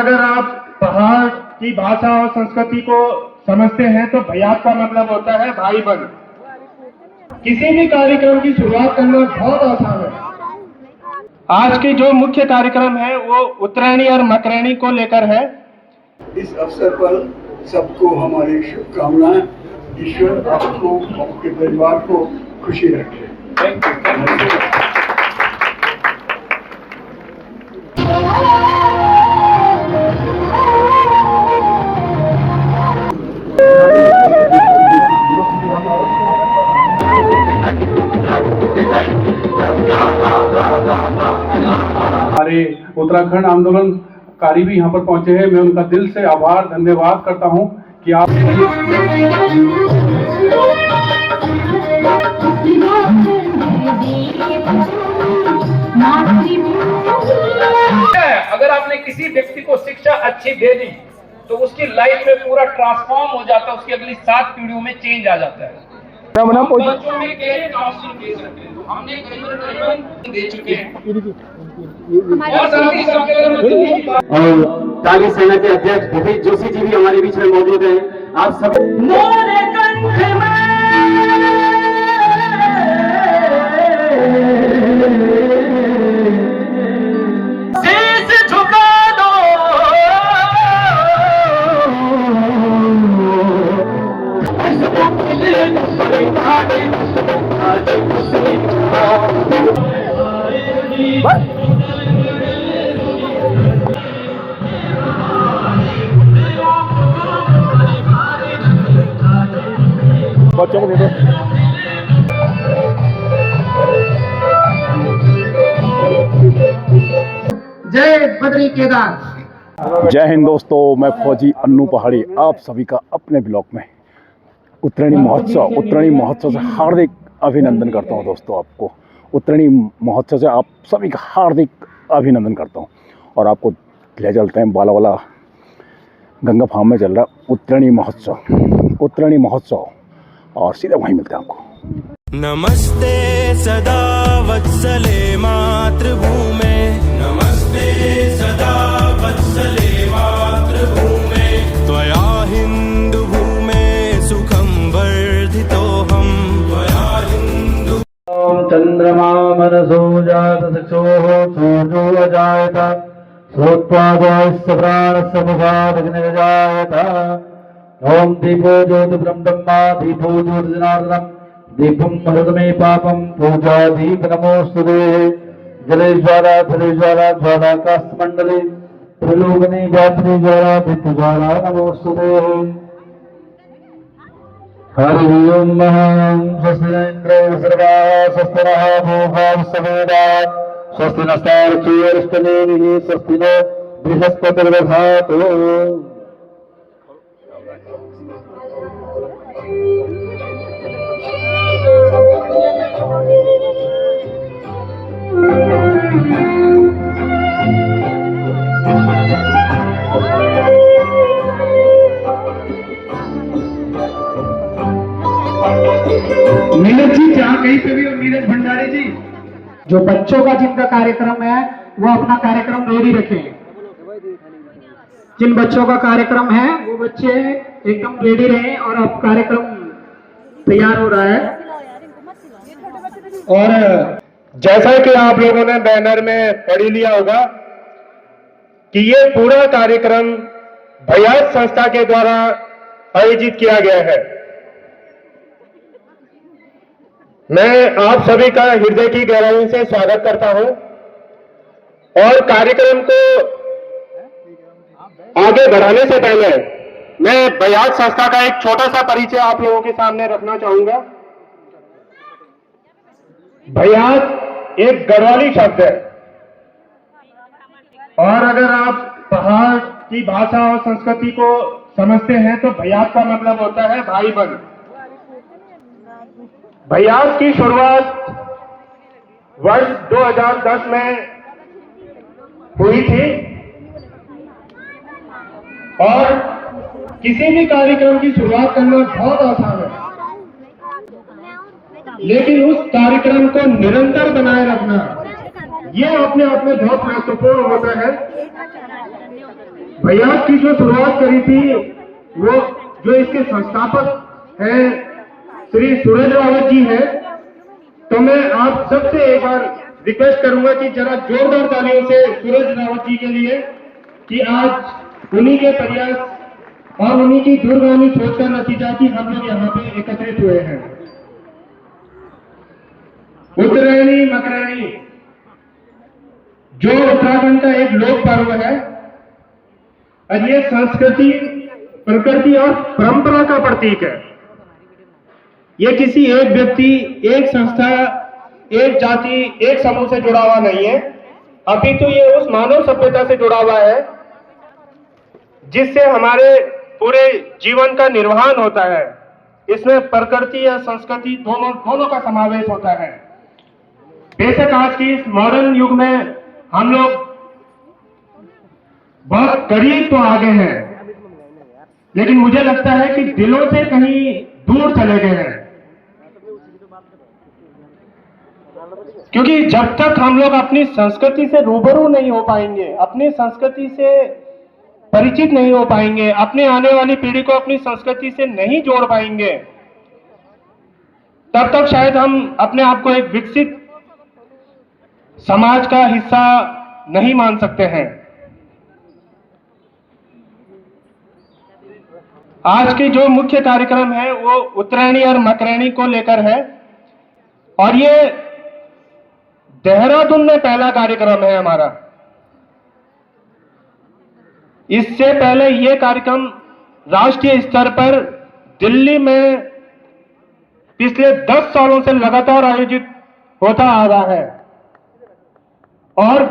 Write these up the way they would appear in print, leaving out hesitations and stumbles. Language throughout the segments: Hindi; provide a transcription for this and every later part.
अगर आप पहाड़ की भाषा और संस्कृति को समझते हैं तो भयात का मतलब होता है भाई बंद। किसी भी कार्यक्रम की शुरुआत करना बहुत आसान है। आज की जो मुख्य कार्यक्रम है वो उत्तरायणी और मकरायणी को लेकर है। इस अवसर पर सबको हमारी शुभकामनाएं। ईश्वर आपको, आपके परिवार को खुशी रखे। हमारे उत्तराखंड आंदोलनकारी भी यहाँ पर पहुंचे हैं। मैं उनका दिल से आभार धन्यवाद करता हूँ कि आप अगर आपने किसी व्यक्ति को शिक्षा अच्छी दे दी तो उसकी लाइफ में पूरा ट्रांसफॉर्म हो जाता है, उसकी अगली 7 पीढ़ियों में चेंज आ जाता है। बच्चों में कैरियर काउंसलिंग दे सकते हैं, हमने करीबन दे चुके हैं। और साथ ही और काली सेना के अध्यक्ष भूपेश जोशी जी भी हमारे बीच में मौजूद हैं। आप सभी बच्चों को दे दो। जय बद्री केदार। जय हिंद दोस्तों, मैं फौजी अन्नू पहाड़ी आप सभी का अपने ब्लॉग में उत्तरायणी महोत्सव से हार्दिक अभिनंदन करता हूं। दोस्तों, आपको उत्तरायणी महोत्सव से आप सभी का हार्दिक अभिनंदन करता हूं। और आपको ले चलते हैं बालावाला गंगा फार्म में चल रहा उत्तरायणी महोत्सव और सीधे वहीं मिलते हैं आपको। नमस्ते सदा वत्सले मातृभूमे, नमस्ते सदा वत्सले मातृभूमे, त्वया हिंदु भूमे सुखं वर्धितोऽहं, त्वया हिंदु। चंद्रमा मनसो जात चक्षुः सूर्यो अजायत, श्रोत्वा वायुस्य प्राणस्य मुखादग्निर्जायत। ओम दीपो ज्योति ब्रह्मा दीपो ज्योतिर्जनार्दनम्, दीपं हृदमे पापं पूजा दीप नमोस्तुते। जले ज्वाला जले ज्वाला ज्वालाकाशमण्डले, त्रिलोकने व्याप्ति ज्वाला भित्ति ज्वाला नमोस्तुते। हरि ओम स्वस्ति इन्द्रो सर्वाः स्वस्ति नः भूः स्वस्ति स्वस्ति नस्तार्क्ष्येऽरिष्टनेमिः स्वस्ति नो बृहस्पतिर्दधातु। नीरज जी, जहाँ कहीं पे भी हो, नीरज भंडारी जी, जो बच्चों का जिनका कार्यक्रम है वो अपना कार्यक्रम रेडी रखें। जिन बच्चों का कार्यक्रम है वो बच्चे एकदम रेडी रहें और अब कार्यक्रम तैयार हो रहा है। और जैसा कि आप लोगों ने बैनर में पढ़ लिया होगा कि ये पूरा कार्यक्रम भयात संस्था के द्वारा आयोजित किया गया है। मैं आप सभी का हृदय की गहराई से स्वागत करता हूं और कार्यक्रम को आगे बढ़ाने से पहले मैं भयात संस्था का एक छोटा सा परिचय आप लोगों के सामने रखना चाहूंगा। भयात एक गढ़वाली शब्द है और अगर आप पहाड़ की भाषा और संस्कृति को समझते हैं तो भयात का मतलब होता है भाई बंद। भयात की शुरुआत वर्ष 2010 में हुई थी और किसी भी कार्यक्रम की शुरुआत करना बहुत आसान है, लेकिन उस कार्यक्रम को निरंतर बनाए रखना ये अपने आप में बहुत महत्वपूर्ण होता है। भैया की जो शुरुआत करी थी, वो जो इसके संस्थापक हैं श्री सूरज रावत जी हैं, तो मैं आप सबसे एक बार रिक्वेस्ट करूंगा कि जरा जोरदार तालियों से सूरज रावत जी के लिए, कि आज उन्हीं के प्रयास और उन्हीं की दूरगामी सोच का नतीजा कि हम लोग यहाँ पे एकत्रित हुए हैं। उत्तरायणी मकरायणी जो उत्तराखंड का एक लोक पर्व है, और ये संस्कृति, प्रकृति और परंपरा का प्रतीक है। ये किसी एक व्यक्ति, एक संस्था, एक जाति, एक समूह से जुड़ा हुआ नहीं है, अपितु ये उस मानव सभ्यता से जुड़ा हुआ है जिससे हमारे पूरे जीवन का निर्वहन होता है। इसमें प्रकृति या संस्कृति दोनों का समावेश होता है। बेशक आज की इस मॉडर्न युग में हम लोग बहुत करीब तो आगे हैं, लेकिन मुझे लगता है कि दिलों से कहीं दूर चले गए हैं, क्योंकि जब तक हम लोग अपनी संस्कृति से रूबरू नहीं हो पाएंगे, अपनी संस्कृति से परिचित नहीं हो पाएंगे, अपने आने वाली पीढ़ी को अपनी संस्कृति से नहीं जोड़ पाएंगे, तब तक शायद हम अपने आप को एक विकसित समाज का हिस्सा नहीं मान सकते हैं। आज की जो मुख्य कार्यक्रम है वो उत्तरायणी और मकरायणी को लेकर है, और ये देहरादून में पहला कार्यक्रम है हमारा। इससे पहले ये कार्यक्रम राष्ट्रीय स्तर पर दिल्ली में पिछले 10 सालों से लगातार आयोजित होता आ रहा है, और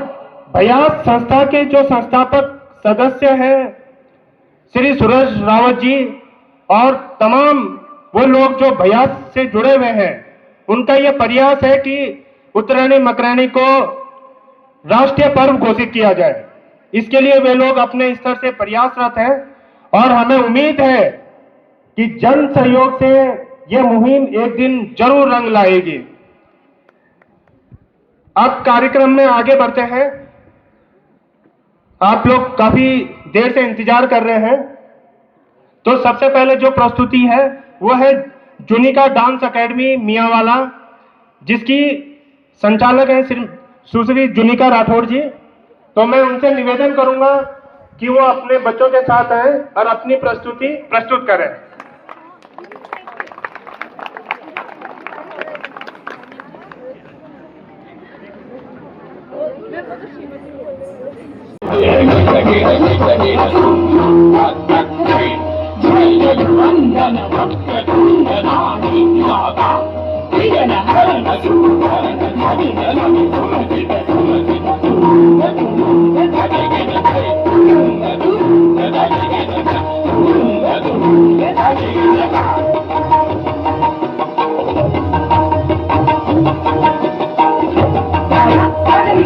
भयास संस्था के जो संस्थापक सदस्य हैं श्री सूरज रावत जी और तमाम वो लोग जो भयास से जुड़े हुए हैं, उनका यह प्रयास है कि उत्तरायणी मकरायणी को राष्ट्रीय पर्व घोषित किया जाए। इसके लिए वे लोग अपने स्तर से प्रयासरत हैं, और हमें उम्मीद है कि जन सहयोग से यह मुहिम एक दिन जरूर रंग लाएगी। अब कार्यक्रम में आगे बढ़ते हैं। आप लोग काफी देर से इंतजार कर रहे हैं, तो सबसे पहले जो प्रस्तुति है वो है जुनिका डांस एकेडमी मियांवाला, जिसकी संचालक है सुश्री जुनिका राठौड़ जी। तो मैं उनसे निवेदन करूंगा कि वो अपने बच्चों के साथ आए और अपनी प्रस्तुति प्रस्तुत करें।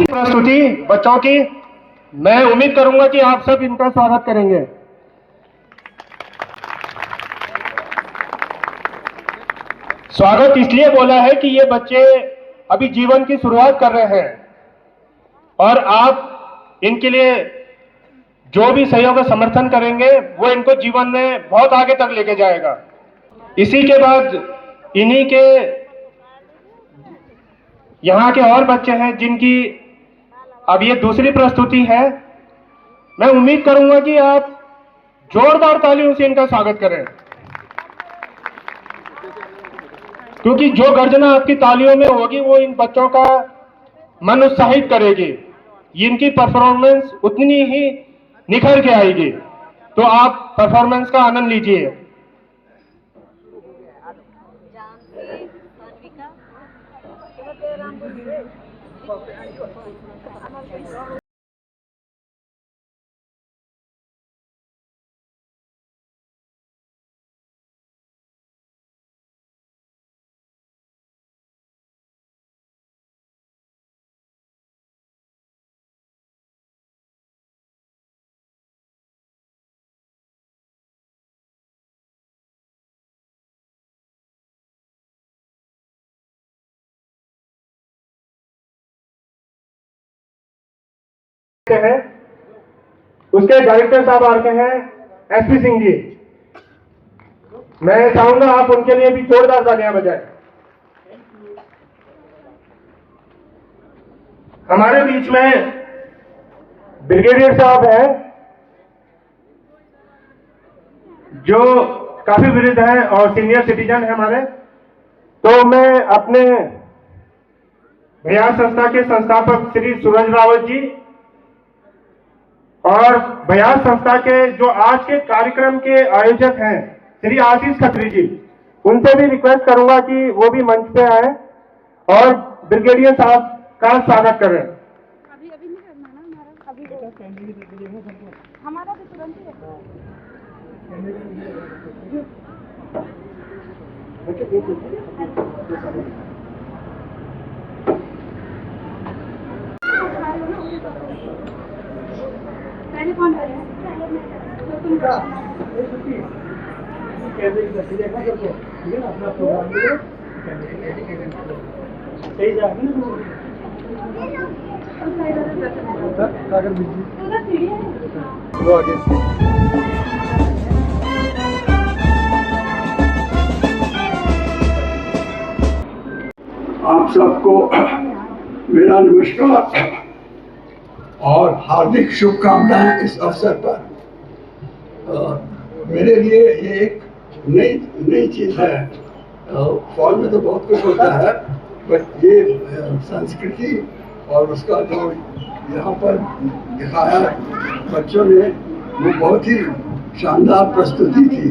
प्रस्तुति बच्चों की, मैं उम्मीद करूंगा कि आप सब इनका स्वागत करेंगे। स्वागत इसलिए बोला है कि ये बच्चे अभी जीवन की शुरुआत कर रहे हैं, और आप इनके लिए जो भी सहयोग और समर्थन करेंगे वो इनको जीवन में बहुत आगे तक लेके जाएगा। इसी के बाद इन्हीं के यहाँ के और बच्चे हैं जिनकी अब ये दूसरी प्रस्तुति है। मैं उम्मीद करूंगा कि आप जोरदार तालियों से इनका स्वागत करें, क्योंकि जो गर्जना आपकी तालियों में होगी वो इन बच्चों का मन उत्साहित करेगी, इनकी परफॉर्मेंस उतनी ही निखर के आएगी। तो आप परफॉर्मेंस का आनंद लीजिए। है उसके डायरेक्टर साहब आ रखे हैं एसपी सिंह जी। मैं चाहूंगा आप उनके लिए भी जोरदार तालियां बजाएं। हमारे बीच में ब्रिगेडियर साहब हैं जो काफी वृद्ध हैं और सीनियर सिटीजन हैं हमारे। तो मैं अपने भैया संस्था के संस्थापक श्री सूरज रावत जी और भैया संस्था के जो आज के कार्यक्रम के आयोजक हैं श्री आशीष खत्री जी, उनसे भी रिक्वेस्ट करूंगा कि वो भी मंच पे आए और ब्रिगेडियर साहब का स्वागत करें। अभी नहीं करना ना हमारा भी तुरंत ही है। पहले कौन करें? आप सबको मेरा नमस्कार और हार्दिक शुभकामनाएं इस अवसर पर। मेरे लिए ये एक नई चीज़ है। फौज में तो बहुत कुछ होता है, बट ये संस्कृति और उसका जो यहाँ पर दिखाया बच्चों ने, वो बहुत ही शानदार प्रस्तुति थी।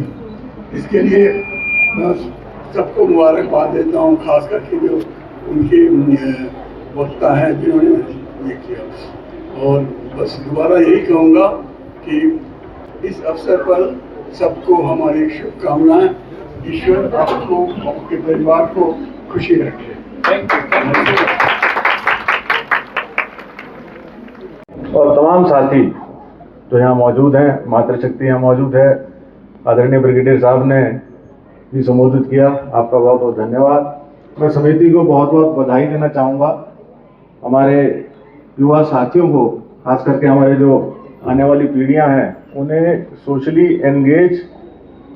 इसके लिए मैं सबको मुबारकबाद देता हूँ, खास करके जो उनके वक्ता हैं जिन्होंने ये किया। और बस दोबारा यही कहूँगा कि इस अवसर पर सबको हमारी शुभकामनाएं। ईश्वर आपको, आपके परिवार को खुशी रखे। और तमाम साथी जो यहाँ मौजूद हैं, मातृशक्ति यहाँ मौजूद है, आदरणीय ब्रिगेडियर साहब ने भी संबोधित किया, आपका बहुत बहुत धन्यवाद। मैं समिति को बहुत बहुत बधाई देना चाहूँगा। हमारे युवा साथियों को, खास करके हमारे जो आने वाली पीढ़ियाँ हैं, उन्हें सोशली एंगेज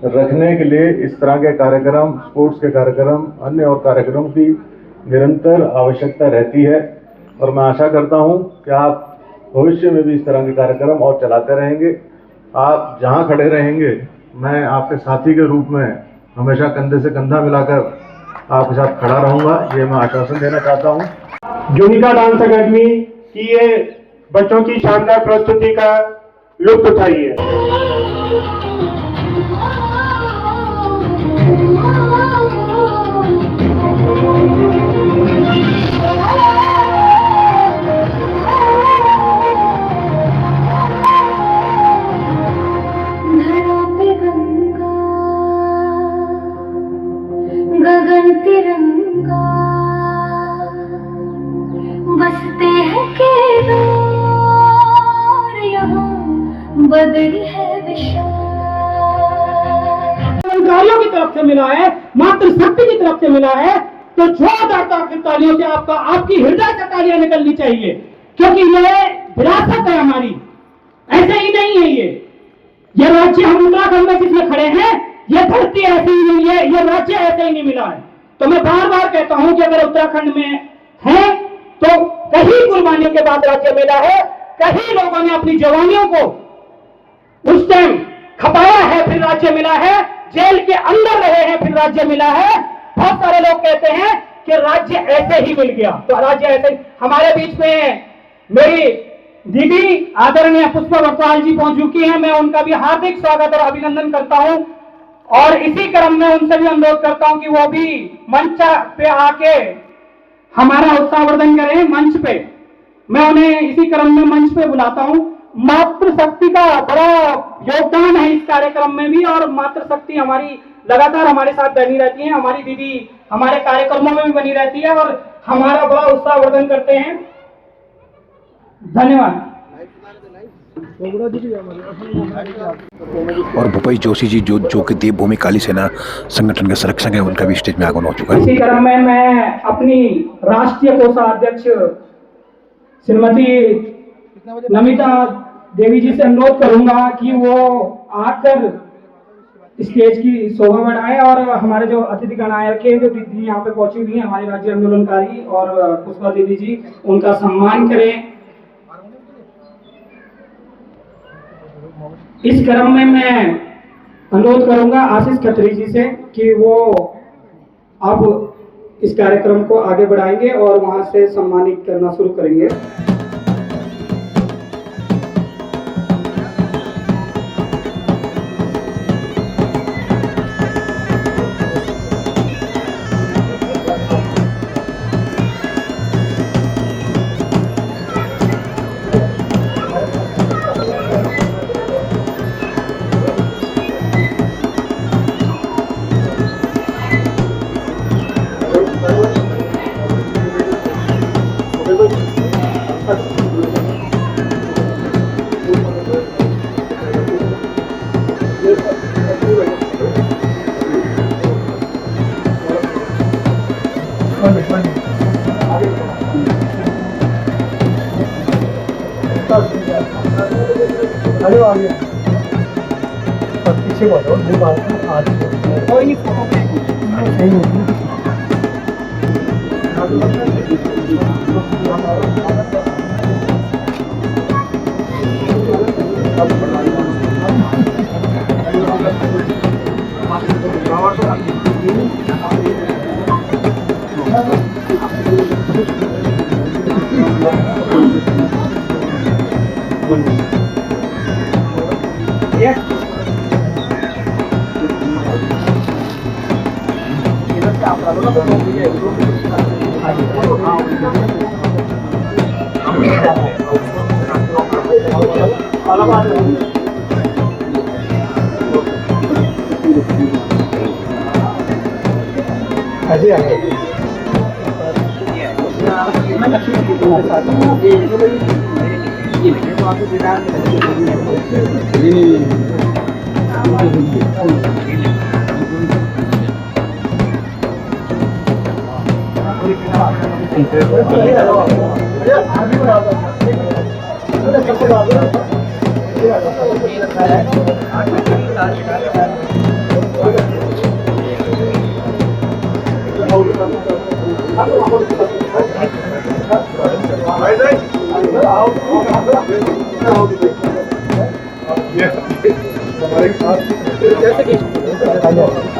रखने के लिए इस तरह के कार्यक्रम, स्पोर्ट्स के कार्यक्रम, अन्य और कार्यक्रम की निरंतर आवश्यकता रहती है। और मैं आशा करता हूँ कि आप भविष्य में भी इस तरह के कार्यक्रम और चलाते रहेंगे। आप जहाँ खड़े रहेंगे, मैं आपके साथी के रूप में हमेशा कंधे से कंधा मिलाकर आपके साथ खड़ा रहूँगा, ये मैं आश्वासन देना चाहता हूँ। जूनिका डांस अकेडमी की ये बच्चों की शानदार प्रस्तुति का लुत्फ उठाइए। गगन तिरंगा बसते हैं केदार, यहाँ बदल है विशाल। अधिकारियों की तरफ से मिला है, मातृशक्ति की तरफ से मिला है, तो जोरदार तालियों से आपकी हृदय से तालियां निकलनी चाहिए, क्योंकि ये विरासत है हमारी। ऐसे ही नहीं है ये राज्य हम उत्तराखंड में जिसमें खड़े हैं, ये धरती ऐसी ही नहीं है, ये राज्य ऐसे ही नहीं मिला है। तो मैं बार बार कहता हूं कि अगर उत्तराखंड में है तो कहीं कुर्बानियों के बाद राज्य मिला है, कहीं लोगों ने अपनी जवानियों को उस टाइम खपाया है, फिर राज्य मिला है, जेल के अंदर रहे हैं, फिर राज्य मिला है। बहुत सारे लोग कहते हैं कि राज्य ऐसे ही मिल गया, तो राज्य ऐसे। हमारे बीच में मेरी दीदी आदरणीय पुष्पा बकवाल जी पहुंच चुकी हैं, मैं उनका भी हार्दिक स्वागत और अभिनंदन करता हूं। और इसी क्रम में उनसे भी अनुरोध करता हूं कि वो भी मंच पे आके हमारा उत्साहवर्धन करें मंच पे। मैं उन्हें इसी क्रम में मंच पे बुलाता हूं। मातृशक्ति का बड़ा योगदान है इस कार्यक्रम में भी, और मातृशक्ति हमारी लगातार हमारे साथ बनी रहती है। हमारी दीदी हमारे कार्यक्रमों में भी बनी रहती है और हमारा बड़ा उत्साहवर्धन करते हैं। धन्यवाद। और भूपेश जोशी जी जो कि देवभूमि काली सेना संगठन के संरक्षक हैं, उनका भी स्टेज में आगमन हो चुका है। इसी क्रम में मैं अपनी राष्ट्रीय कोषाध्यक्ष श्रीमती नमिता देवी जी से अनुरोध करूंगा कि वो आकर स्टेज की शोभा बढ़ाएं और हमारे जो अतिथिगण आए के जो दीदी यहाँ पे पहुंची हुई हैं हमारे राज्य आंदोलनकारी और पुष्पा दीदी जी, उनका सम्मान करें। इस क्रम में मैं अनुरोध करूंगा आशीष खत्री जी से कि वो अब इस कार्यक्रम को आगे बढ़ाएंगे और वहां से सम्मानित करना शुरू करेंगे।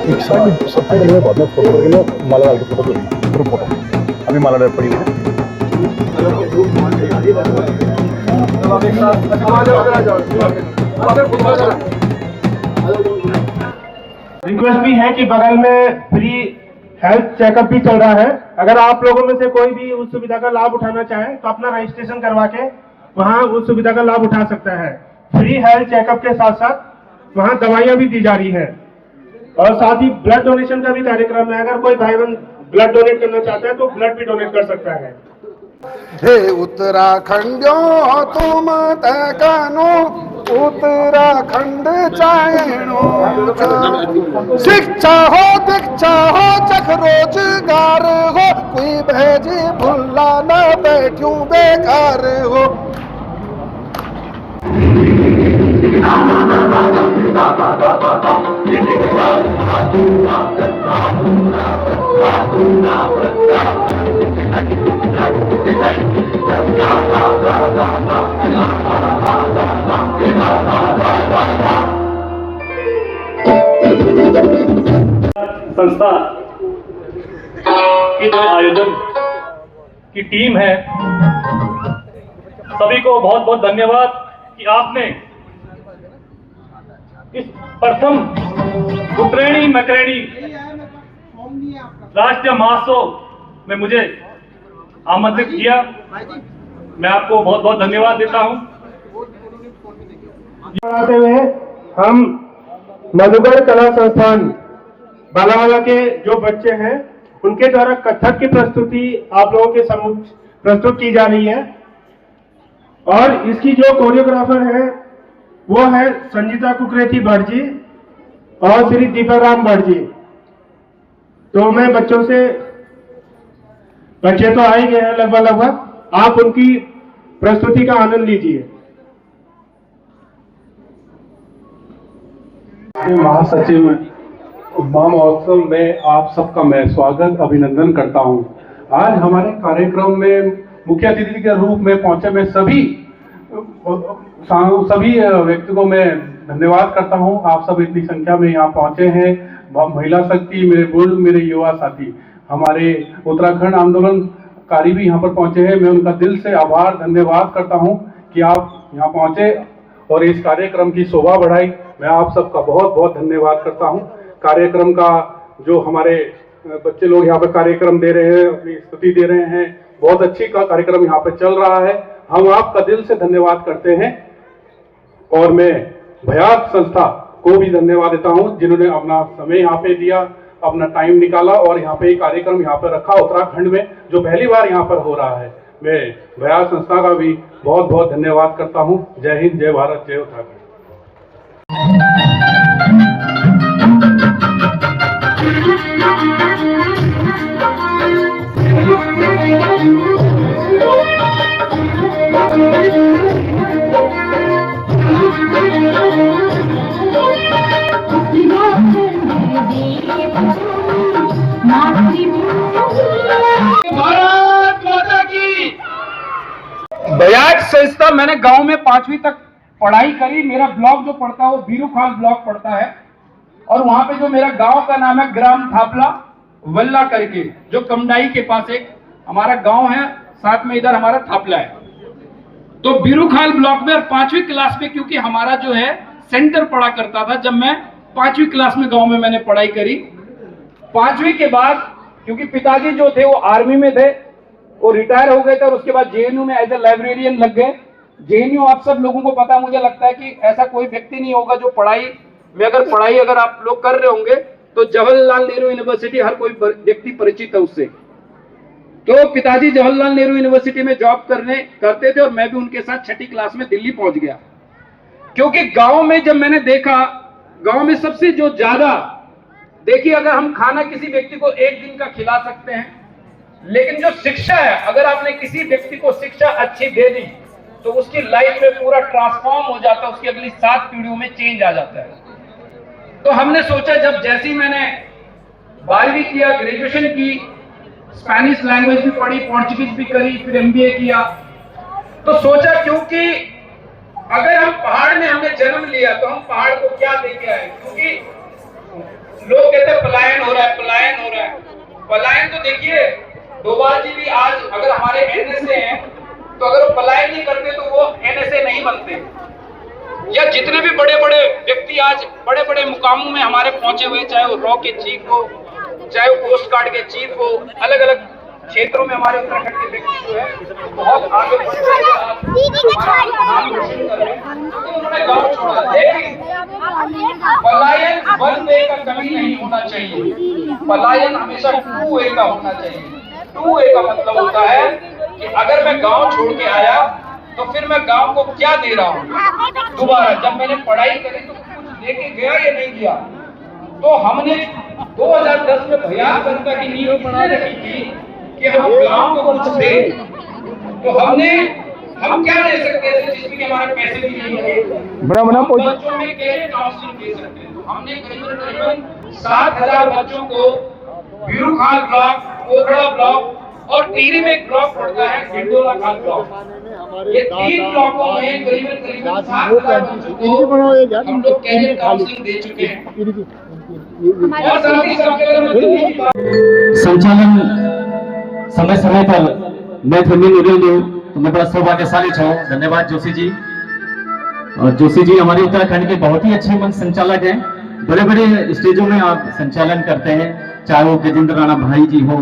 पीछे बोलो सबसे पहले बाद में फोटो करके लो, माला डाल के फोटो ग्रुप फोटो अभी माला डाल पड़ी हुई है। रिक्वेस्ट भी है कि बगल में फ्री हेल्थ चेकअप भी चल रहा है। अगर आप लोगों में से कोई भी उस सुविधा का लाभ उठाना चाहे तो अपना रजिस्ट्रेशन करवा के वहां उस सुविधा का लाभ उठा सकता है। फ्री हेल्थ चेकअप के साथ साथ वहां दवाइयां भी दी जा रही है और साथ ही ब्लड डोनेशन का भी कार्यक्रम है। अगर कोई भाई बहन ब्लड डोनेट करना चाहता है तो ब्लड भी डोनेट कर सकता है। हे उत्तराखंडियों तुम तकनो उत्तराखंड चाहेणो शिक्षा हो दीक्षा हो चख रोजगार हो कोई भेजी भुल्ला न बैठूं बेकार हो। संस्था की जो आयोजन की टीम है, सभी को बहुत बहुत धन्यवाद कि आपने इस प्रथम उत्तरायणी मकरैनी राष्ट्रीय महोत्सव में मुझे आमंत्रित किया। मैं आपको बहुत बहुत धन्यवाद देता हूं। बढ़ाते हुए हम मधुगढ़ कला संस्थान बालावाला के जो बच्चे हैं उनके द्वारा कथक की प्रस्तुति आप लोगों के सम्मुख प्रस्तुत की जा रही है और इसकी जो कोरियोग्राफर है वो है संजीता कुकरेती भट्ट जी और श्री दीपक राम भट्ट जी। तो मैं बच्चों से, बच्चे तो आ ही गए हैं लगभग, आप उनकी प्रस्तुति का आनंद लीजिए। महासचिव महोत्सव में आप सबका मैं स्वागत अभिनंदन करता हूं। आज हमारे कार्यक्रम में मुख्य अतिथि के रूप में पहुंचे मैं सभी व्यक्ति को मैं धन्यवाद करता हूं। आप सब इतनी संख्या में यहाँ पहुंचे हैं। महिला शक्ति, मेरे बुजुर्ग, मेरे युवा साथी, हमारे उत्तराखंड आंदोलनकारी भी यहाँ पर पहुंचे हैं। मैं उनका दिल से आभार धन्यवाद करता हूँ कि आप यहाँ पहुंचे और इस कार्यक्रम की शोभा बढ़ाई। मैं आप सबका बहुत बहुत धन्यवाद करता हूं। कार्यक्रम का जो हमारे बच्चे लोग यहाँ पर कार्यक्रम दे रहे हैं, अपनी स्तुति दे रहे हैं, बहुत अच्छी का कार्यक्रम यहाँ पर चल रहा है। हम आपका दिल से धन्यवाद करते हैं और मैं भयात संस्था को भी धन्यवाद देता हूं जिन्होंने अपना समय यहाँ पे दिया, अपना टाइम निकाला और यहाँ पे कार्यक्रम यहाँ पर रखा उत्तराखंड में, जो पहली बार यहाँ पर हो रहा है। मैं भयात संस्था का भी बहुत बहुत धन्यवाद करता हूं। जय हिंद, जय भारत, जय उत्तराखंड। भयाट संस्था, मैंने गांव में 5वीं तक पढ़ाई करी। मेरा ब्लॉक जो पड़ता है वो बीरूखाल ब्लॉक पड़ता है और वहां पे जो मेरा गांव का नाम है ग्राम थापला वल्ला करके, जो कमडाई के पास एक हमारा गांव है, साथ में इधर हमारा थापला है। तो बीरूखाल ब्लॉक में और 5वीं क्लास में, क्योंकि हमारा जो है सेंटर पढ़ा करता था, जब मैं 5वीं क्लास में गांव में मैंने पढ़ाई करी। 5वीं के बाद क्योंकि पिताजी जो थे वो आर्मी में थे, वो रिटायर हो गए थे और उसके बाद जेएनयू में एज ए लाइब्रेरियन लग गए। जेएनयू आप सब लोगों को पता, मुझे लगता है कि ऐसा कोई व्यक्ति नहीं होगा जो पढ़ाई अगर आप लोग कर रहे होंगे तो जवाहरलाल नेहरू यूनिवर्सिटी हर कोई व्यक्ति परिचित है उससे। तो पिताजी जवाहरलाल नेहरू यूनिवर्सिटी में जॉब करते थे और मैं भी उनके साथ 6ठी क्लास में दिल्ली पहुंच गया। क्योंकि गांव में जब मैंने देखा, गांव में सबसे जो ज्यादा, देखिए अगर हम खाना किसी व्यक्ति को एक दिन का खिला सकते हैं, लेकिन जो शिक्षा है, अगर आपने किसी व्यक्ति को शिक्षा अच्छी दे दी तो उसकी लाइफ में पूरा ट्रांसफॉर्म हो जाता है, उसकी अगली 7 पीढ़ियों में चेंज आ जाता है। तो हमने सोचा, जब जैसी मैंने 12वीं किया, ग्रेजुएशन की, स्पेनिश लैंग्वेज भी पढ़ी, पोर्चुगीज भी करी, फिर एमबीए किया, तो सोचा क्योंकि अगर हम पहाड़ में हमने जन्म लिया तो हम पहाड़ को क्या देके आए। क्योंकि लोग कहते हैं पलायन हो रहा है, पलायन हो रहा है। पलायन तो देखिए, डोभाल जी भी आज अगर हमारे एनएसए हैं तो अगर वो पलायन नहीं करते तो वो एनएसए नहीं बनते। या जितने भी बड़े बड़े व्यक्ति आज बड़े बड़े मुकामों में हमारे पहुंचे हुए, चाहे वो रॉ के चीफ हो, चाहे वो कोस्ट गार्ड के चीफ हो, अलग अलग क्षेत्रों में हमारे उत्तराखंड के व्यक्ति जो है बहुत आगे बढ़ रहे हैं, तो उन्होंने गाँव छोड़ा। लेकिन पलायन वन वे का कभी नहीं होना चाहिए, पलायन हमेशा 2 वे का होना चाहिए। 2 वे का मतलब होता है कि अगर मैं गांव छोड़ के आया तो फिर मैं गांव को क्या दे रहा हूँ दोबारा। जब मैंने पढ़ाई करी तो कुछ लेके गया या नहीं गया। तो हमने 2010 में भयात संस्था की नींव बना रखी थी कि हम गांव को कुछ दें। तो हम क्या दे सकते थे जिसमें कि हमारे पैसे भी नहीं लगे। बच्चों में कैरियर काउंसलिंग दे सकते हैं। तो हमने करीबन 7,000 बच्चों को बीरूखाल ब्लॉक, पोखड़ा ब्लॉक और टिहरी में एक ब्लॉक पड़ता है ढिंडोला खाल ब्लॉक, ये 3 ब्लॉकों में करीबन 7,000 बच्चों को हम लोग कैरियर काउंसलिंग दे चुके हैं। और साथ ही संचालन समय समय पर मैं तो मैं बड़ा सौभाग्यशाली हूँ। धन्यवाद जोशी जी। और जोशी जी हमारे उत्तराखंड के बहुत ही अच्छे मंच संचालक हैं। बड़े बड़े स्टेजों में आप संचालन करते हैं, चाहे वो गजेंद्र राणा भाई जी हो,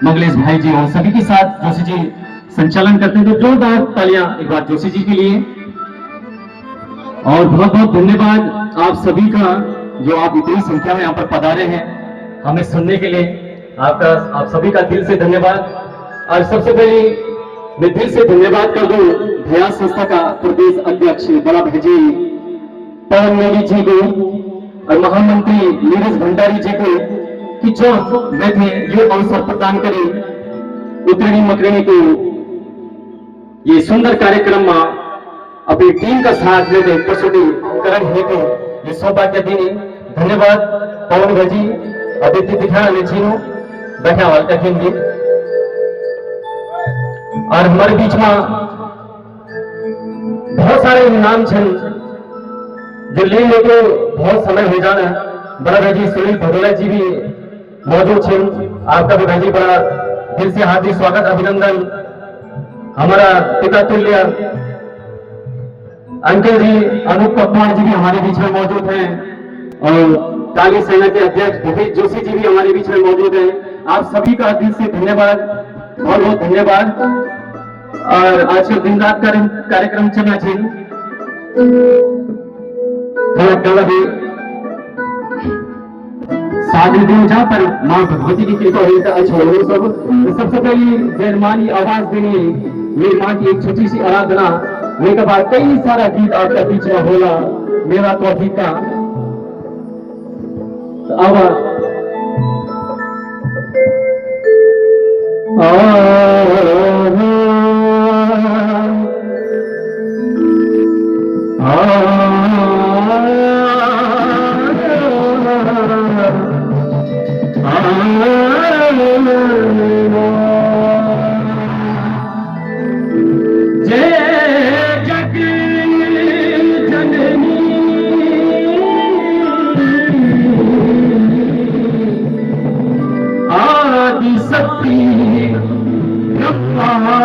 मंगलेश भाई जी हो, सभी के साथ जोशी जी संचालन करते हैं। तो जोरदार तालियां एक बार जोशी जी के लिए। और बहुत बहुत धन्यवाद आप सभी का, जो आप इतनी संख्या में यहाँ पर पधारे हैं हमें सुनने के लिए। आप सभी का दिल से धन्यवाद। और सबसे पहले मैं दिल से धन्यवाद कर दूं भयात संस्था का प्रदेश अध्यक्ष बड़ा भाई पवन नेगी जी को और महामंत्री नीरज भंडारी जी को कि जो मैं थे ये अवसर प्रदान करें उत्तरणी मकरणी को ये सुंदर कार्यक्रम में अपनी टीम का साथ लेते प्रस्तुति नामकरण हेतु ये सौभाग्य दिनी धन्यवाद पवन भजी अतिथि दिखाने छीनु बैठा वाल कहेंगे और हमारे बीच में बहुत सारे नाम छन जो ले लेके बहुत समय हो जाना। बड़ा भाई सुनील भगोला जी भी मौजूद छे, आपका भी भाई बड़ा दिल से हार्दिक स्वागत अभिनंदन। हमारा पिता तुल्य अंकल जी अनूप कप्पान जी भी हमारे बीच में मौजूद हैं और काली सेना के अध्यक्ष भूपेश जोशी जी भी हमारे बीच में मौजूद हैं। आप सभी का दिल से धन्यवाद, बहुत बहुत धन्यवाद। और आज का दिन रात कार्यक्रम चलना चाहिए थोड़ा भी साधु दिन जहाँ पर माँ भगवती की कृपा हुई था। सबसे पहली जयमानी आवाज देनी मेरी माँ की एक छोटी सी आराधना, उसके बाद कई सारा गीत आपका बीच में होला मेरा तो अधिक का। अब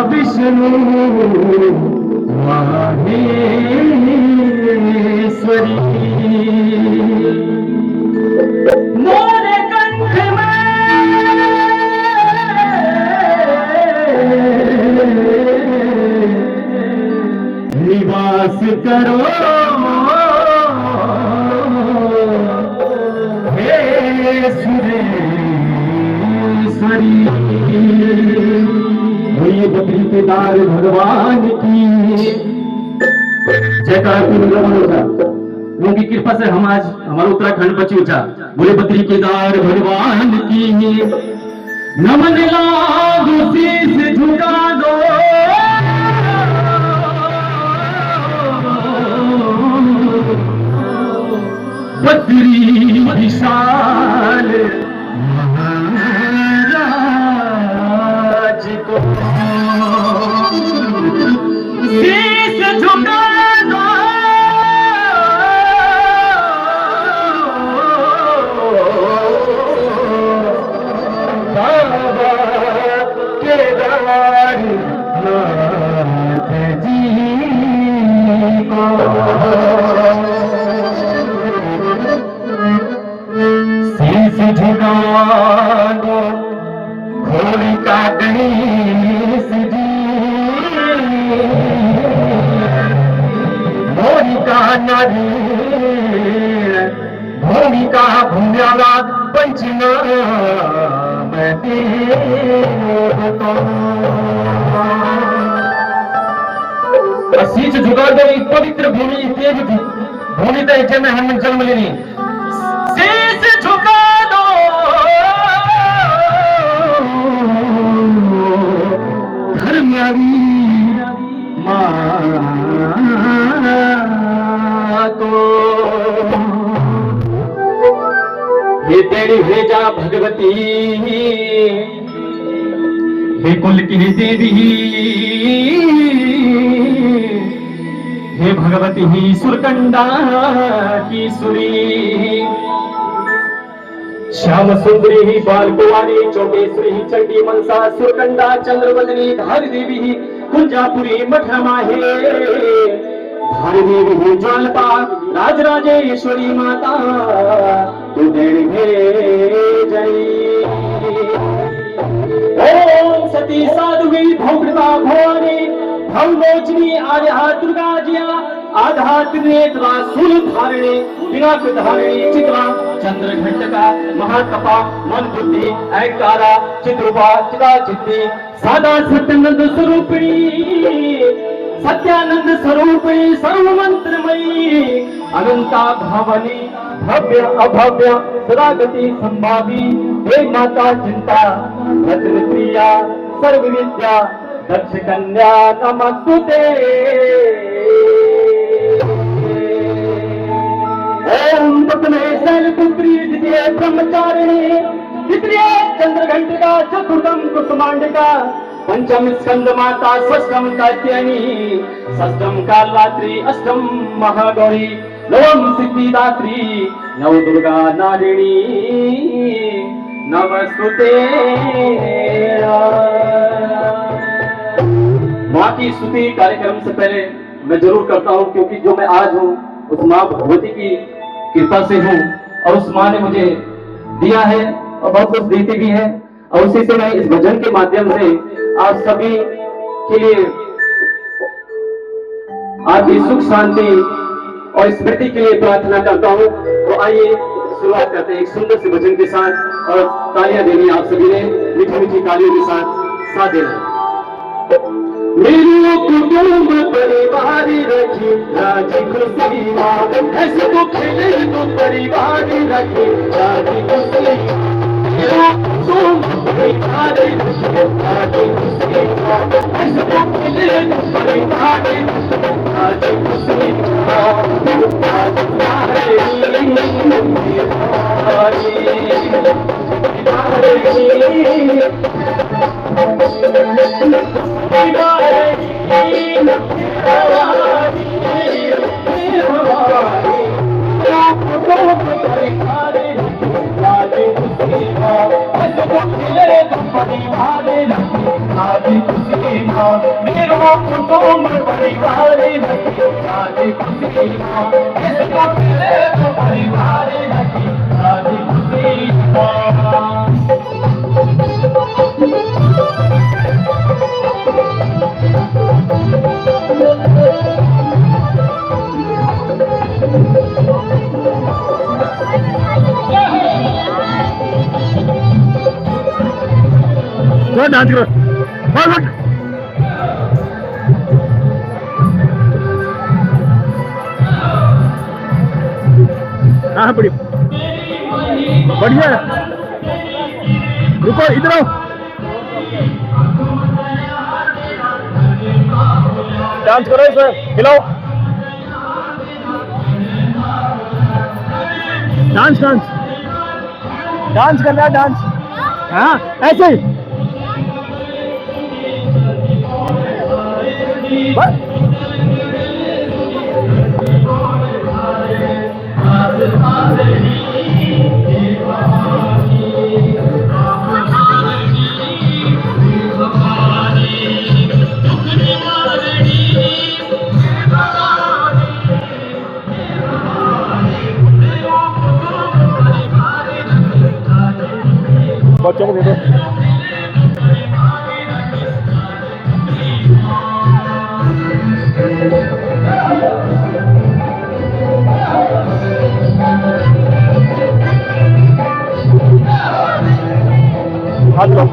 विष्णु माहेश्वरी मोरे कंठ में निवास करो हे सुरेश्वरी। ये बकरी के दार भगवान की जयकार उनकी कृपा से हम आज हमारा उत्तराखंड बची उठा। बोले बकरी के दार भगवान की नमन लागू शीश झुका दो बकरी विशाल महाराज को शीश झुका दो बाबा केदारनाथ जी को शीश झुका दो होलिका गणेश जी होलिका नारी भूमिका भूम्याला पंचनाम शीश झुका दो एक पवित्र भूमि तेज भूमि तय में हम जन्म लेनी। शीश झुका दो धर्मवीर माँ को ये तेरी भेजा भगवती हे कुल की देवी हे भगवती ही सुरकंडा की सुरी श्याम सुंदरी ही बाल कुमारी चौकेश्वरी चंडी मनसा सुरकंडा चंद्रवदनी धारी देवी ही कुंजापुरी मठरमा हे धारी देवी ही ज्वालपा राजराजेश्वरी माता तू देवी हे जय। ओम सती साध्वी भौमृता भवानी भवलोचनी आर्या दुर्गा जिया आधा त्रिनेत्रा शूल धारिणी पिनाक धारिणी चित्रा चंद्र घंटका महाकपा मन बुद्धि ऐकारा चित्रूपा चिता चित्ती सादा सत्यानंद स्वरूपिणी सत्यानंद स्वरूपिणी सर्व मंत्रमयी अनंता भवानी भव्य अभव्य सदागति संभावी हे माता चिंता भद्र प्रिया सर्व विद्या दक्ष कन्या नमस्तुते। घंटिका चतुर्थम कुसुमांडिका पंचम स्कंद माता षष्ठम कात्यायनी षष्ठम कालरात्रि अष्टम महागौरी नवम सिद्धिदात्री नव दुर्गा नारिणी नमस्तुते। माँ की स्तुति कार्यक्रम से पहले मैं जरूर करता हूँ, क्योंकि जो मैं आज हूँ उस माँ भगवती की कृपा से हूँ और उस माँ ने मुझे दिया है और बहुत कुछ देती भी है, और उसी से मैं इस भजन के माध्यम से आप सभी के लिए आपकी सुख शांति और स्मृति के लिए प्रार्थना करता हूँ। तो आइए शुरुआत करते हैं एक सुंदर से भजन के साथ, और तालियां देनी आप सभी ने मीठी मीठी तालियों के साथ देना। मेरी कुटुंब परिवार रखी राजी खुशी माँ, ऐसे तो खेले तो परिवार रखी राजी खुशी, मेरा कुटुंब परिवार रखी राजी खुशी माँ, ऐसे तो खेले तो परिवार राजी खुशी डांस करो हाँ बड़ी बढ़िया रुको इधर आओ डांस करो सर हिलाओ डांस डांस डांस करना है डांस हाँ ऐसे ही बच्चों को दे दो हाथ लो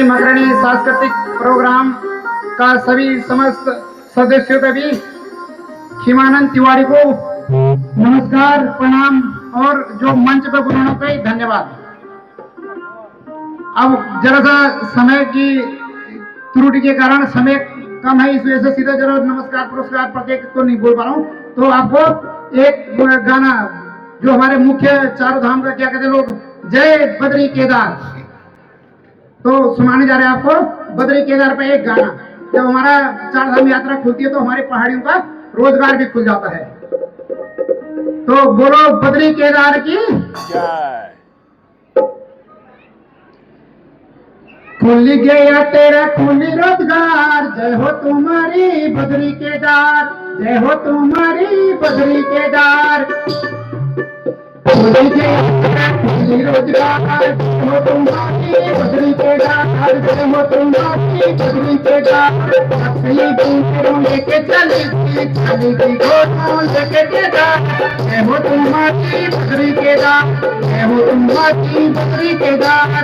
मकरणी सांस्कृतिक प्रोग्राम का सभी समस्त सदस्यों का भी खीमानंद तिवारी को नमस्कार प्रणाम, और जो मंच पर बुलाने का धन्यवाद। अब जरा सा समय की त्रुटि के कारण समय कम है, इस वजह से सीधा जरा नमस्कार पुरस्कार प्रत्येक को नहीं बोल पा रहा हूँ। तो आपको एक गाना जो हमारे मुख्य चारों धाम का क्या कहते हैं लोग, जय बद्री केदार, तो सुनाने जा रहे हैं आपको बद्री केदार पे एक गाना। जब हमारा चार धाम यात्रा खुलती है तो हमारी पहाड़ियों का रोजगार भी खुल जाता है। तो बोलो बद्री केदार की जय। खुल गया तेरा खुली रोजगार, जय हो तुम्हारी बद्री केदार, जय हो तुम्हारी बद्री केदार। खुल गया तेरा खुली रोजगार, जय हो तुम्हारी बद्री केदार, जय हो तुम्हारी बद्री केदार। असली बूंदों लेके चलेगी घोड़ों लेके केदार, जय हो तुम्हारी बद्री केदार, जय हो तुम्हारी बद्री केदार।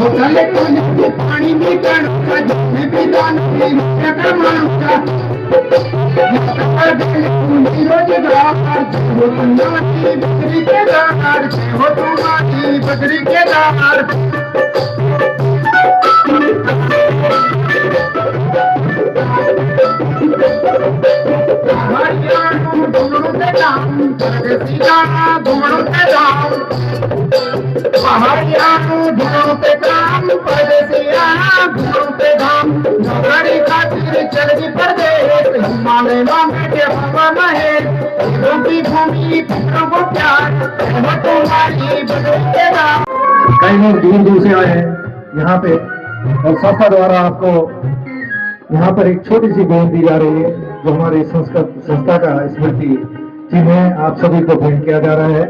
चले तो पानी में कणका जिसमें भी दान का मानुका रोजगार हो तुम्हारी बकरी के दार हो तुम्हारी बकरी के दार चलगी परदेश हिमालय के हवा महेश भूमि पितरों को प्यार हो तुम्हारी बकरी के दार। कई लोग दूर दूर से आए हैं यहाँ पे और संस्था द्वारा आपको यहाँ पर एक छोटी सी भेंट दी जा रही है जो हमारी संस्था का स्मृति चिन्ह है, आप सभी को भेंट किया जा रहा है।